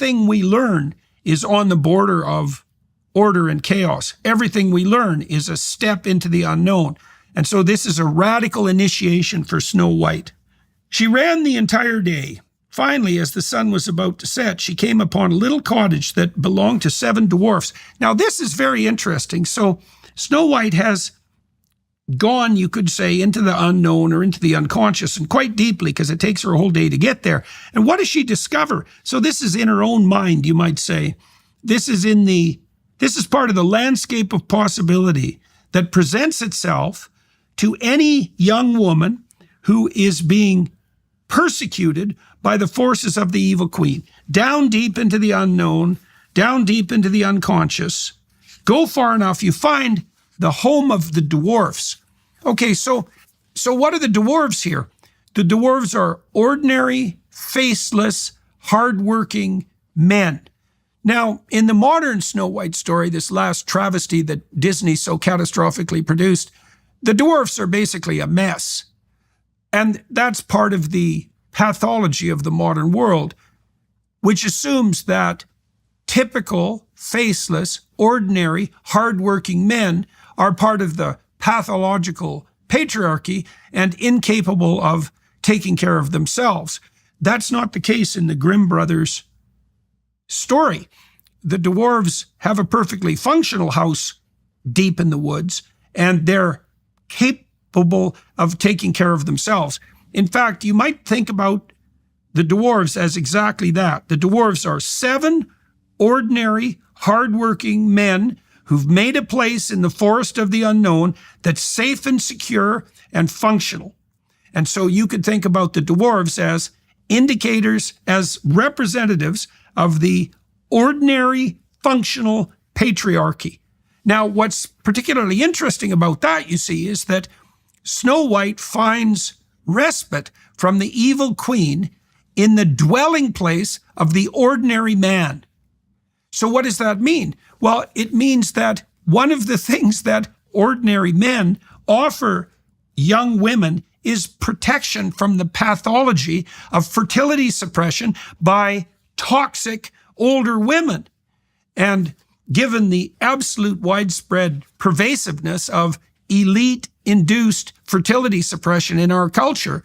everything we learn is on the border of order and chaos. Everything we learn is a step into the unknown. And so this is a radical initiation for Snow White. She ran the entire day. Finally, as the sun was about to set, she came upon a little cottage that belonged to 7 dwarfs. Now, this is very interesting. So Snow White has gone, you could say, into the unknown or into the unconscious, and quite deeply, because it takes her a whole day to get there. And what does she discover? So this is in her own mind, you might say. This is part of the landscape of possibility that presents itself to any young woman who is being persecuted by the forces of the evil queen. Down deep into the unknown, down deep into the unconscious. Go far enough, you find the home of the dwarfs. Okay, so what are the dwarves here? The dwarves are ordinary, faceless, hardworking men. Now, in the modern Snow White story, this last travesty that Disney so catastrophically produced, the dwarfs are basically a mess. And that's part of the pathology of the modern world, which assumes that typical, faceless, ordinary, hardworking men are part of the pathological patriarchy and incapable of taking care of themselves. That's not the case in the Grimm brothers' story. The dwarves have a perfectly functional house deep in the woods, and they're capable of taking care of themselves. In fact, you might think about the dwarves as exactly that. The dwarves are 7 ordinary, hardworking men who've made a place in the forest of the unknown that's safe and secure and functional. And so you could think about the dwarves as indicators, as representatives of the ordinary, functional patriarchy. Now, what's particularly interesting about that, you see, is that Snow White finds respite from the evil queen in the dwelling place of the ordinary man. So what does that mean? Well, it means that one of the things that ordinary men offer young women is protection from the pathology of fertility suppression by toxic older women. And given the absolute widespread pervasiveness of elite-induced fertility suppression in our culture,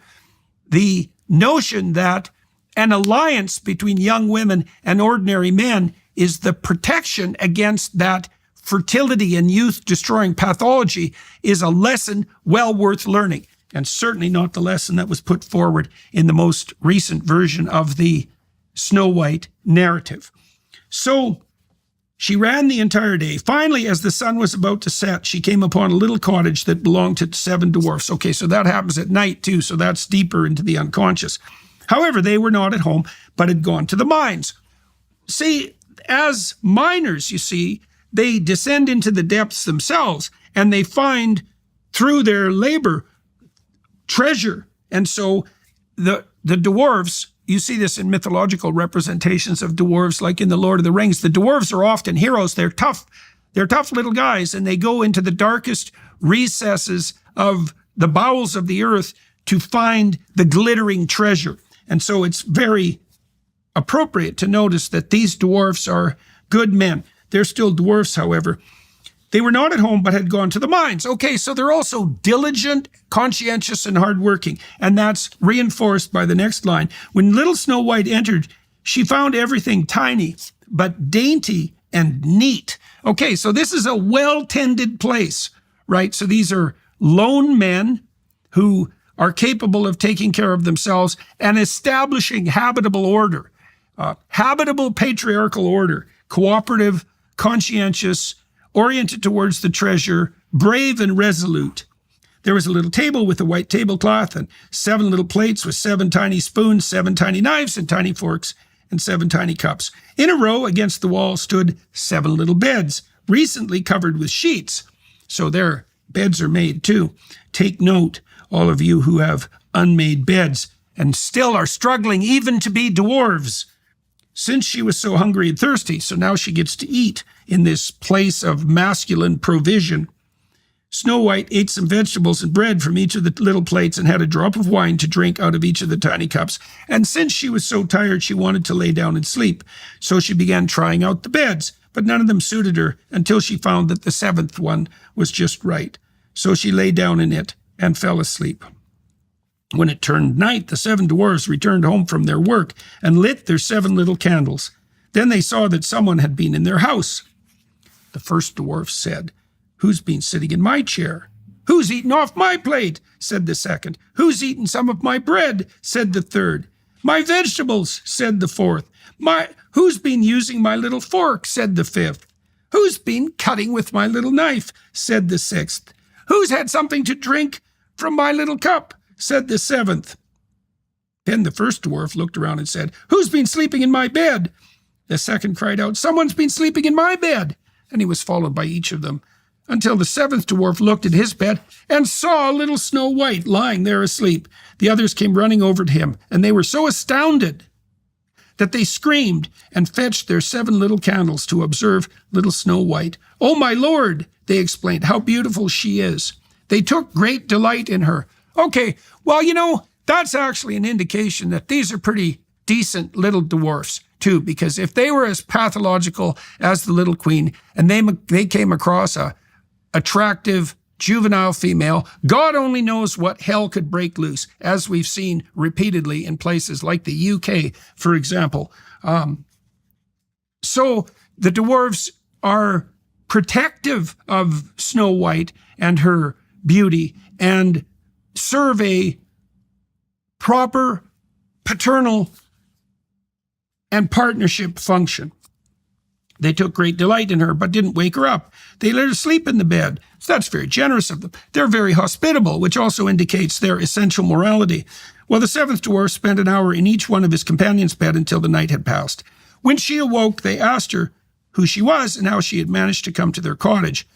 the notion that an alliance between young women and ordinary men is the protection against that fertility and youth-destroying pathology is a lesson well worth learning, and certainly not the lesson that was put forward in the most recent version of the Snow White narrative. So she ran the entire day. Finally, as the sun was about to set, she came upon a little cottage that belonged to 7 dwarfs. Okay, so that happens at night too, so that's deeper into the unconscious. However, they were not at home, but had gone to the mines. See, as miners, you see, they descend into the depths themselves, and they find, through their labor, treasure. And so the dwarves, you see this in mythological representations of dwarves, like in The Lord of the Rings. The dwarves are often heroes. They're tough little guys, and they go into the darkest recesses of the bowels of the earth to find the glittering treasure. And so it's very appropriate to notice that these dwarfs are good men. They're still dwarfs, however. They were not at home, but had gone to the mines. Okay, so they're also diligent, conscientious, and hardworking. And that's reinforced by the next line. When little Snow White entered, she found everything tiny, but dainty and neat. Okay, so this is a well-tended place, right? So these are lone men who are capable of taking care of themselves and establishing habitable order. Habitable patriarchal order, cooperative, conscientious, oriented towards the treasure, brave and resolute. There was a little table with a white tablecloth and 7 little plates with 7 tiny spoons, 7 tiny knives and tiny forks, and 7 tiny cups. In a row against the wall stood 7 little beds, recently covered with sheets. So their beds are made too. Take note, all of you who have unmade beds and still are struggling even to be dwarves. Since she was so hungry and thirsty, so now she gets to eat in this place of masculine provision. Snow White ate some vegetables and bread from each of the little plates and had a drop of wine to drink out of each of the tiny cups. And since she was so tired, she wanted to lay down and sleep. So she began trying out the beds, but none of them suited her until she found that the seventh one was just right. So she lay down in it and fell asleep. When it turned night, the 7 dwarfs returned home from their work and lit their 7 little candles. Then they saw that someone had been in their house. The first dwarf said, "Who's been sitting in my chair?" "Who's eaten off my plate?" said the second. "Who's eaten some of my bread?" said the third. "My vegetables," said the fourth. "Who's been using my little fork?" said the fifth. "Who's been cutting with my little knife?" said the sixth. "Who's had something to drink from my little cup?" said the seventh. Then the first dwarf looked around and said, "Who's been sleeping in my bed?" The second cried out, "Someone's been sleeping in my bed." And he was followed by each of them, until the 7th dwarf looked at his bed and saw little Snow White lying there asleep. The others came running over to him, and they were so astounded that they screamed and fetched their 7 little candles to observe little Snow White. "Oh, my lord," they explained, "how beautiful she is. They took great delight in her." Okay, well, that's actually an indication that these are pretty decent little dwarfs, too, because if they were as pathological as the little queen and they came across a attractive juvenile female, God only knows what hell could break loose, as we've seen repeatedly in places like the UK, for example. So the dwarves are protective of Snow White and her beauty and serve a proper paternal and partnership function. They took great delight in her, but didn't wake her up. They let her sleep in the bed. So that's very generous of them. They're very hospitable, which also indicates their essential morality. Well, the 7th dwarf spent an hour in each one of his companions' bed until the night had passed. When she awoke, they asked her who she was and how she had managed to come to their cottage.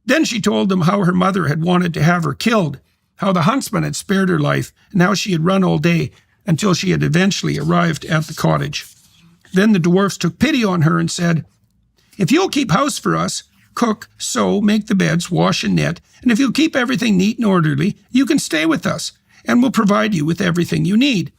Then she told them how her mother had wanted to have her killed, how the huntsman had spared her life, and how she had run all day until she had eventually arrived at the cottage. Then the dwarfs took pity on her and said, "If you'll keep house for us, cook, sew, make the beds, wash and knit, and if you'll keep everything neat and orderly, you can stay with us, and we'll provide you with everything you need.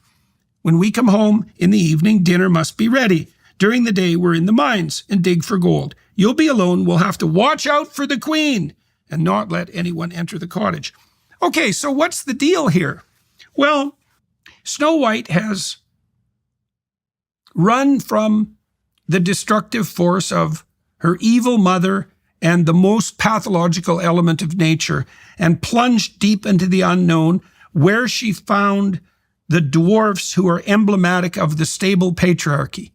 When we come home in the evening, dinner must be ready. During the day, we're in the mines and dig for gold. You'll be alone. We'll have to watch out for the queen and not let anyone enter the cottage." Okay, so what's the deal here? Well, Snow White has run from the destructive force of her evil mother and the most pathological element of nature and plunged deep into the unknown, where she found the dwarfs who are emblematic of the stable patriarchy,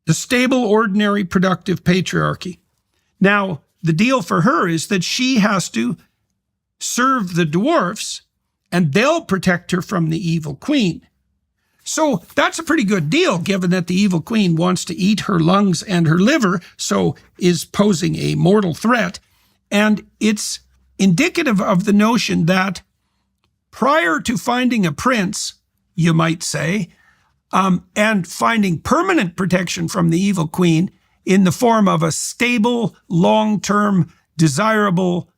the stable, ordinary, productive patriarchy. Now, the deal for her is that she has to serve the dwarfs and they'll protect her from the evil queen. So that's a pretty good deal, given that the evil queen wants to eat her lungs and her liver, so is posing a mortal threat. And it's indicative of the notion that prior to finding a prince, you might say, and finding permanent protection from the evil queen in the form of a stable, long-term, desirable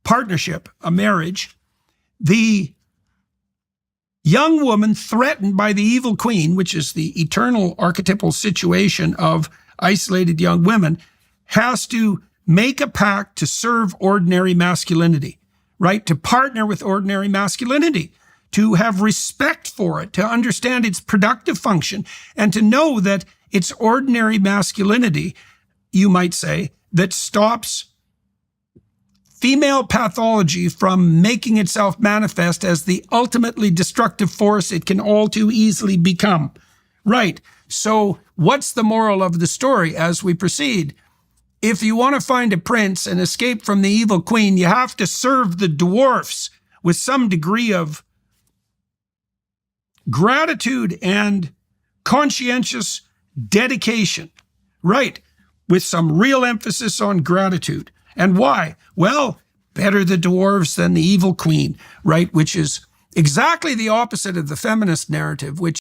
partnership, a marriage, the young woman threatened by the evil queen, which is the eternal archetypal situation of isolated young women, has to make a pact to serve ordinary masculinity, right? To partner with ordinary masculinity, to have respect for it, to understand its productive function, and to know that it's ordinary masculinity, you might say, that stops female pathology from making itself manifest as the ultimately destructive force it can all too easily become. Right. So what's the moral of the story as we proceed? If you want to find a prince and escape from the evil queen, you have to serve the dwarfs with some degree of gratitude and conscientious dedication. Right. With some real emphasis on gratitude. And why? Well, better the dwarves than the evil queen, right? Which is exactly the opposite of the feminist narrative, which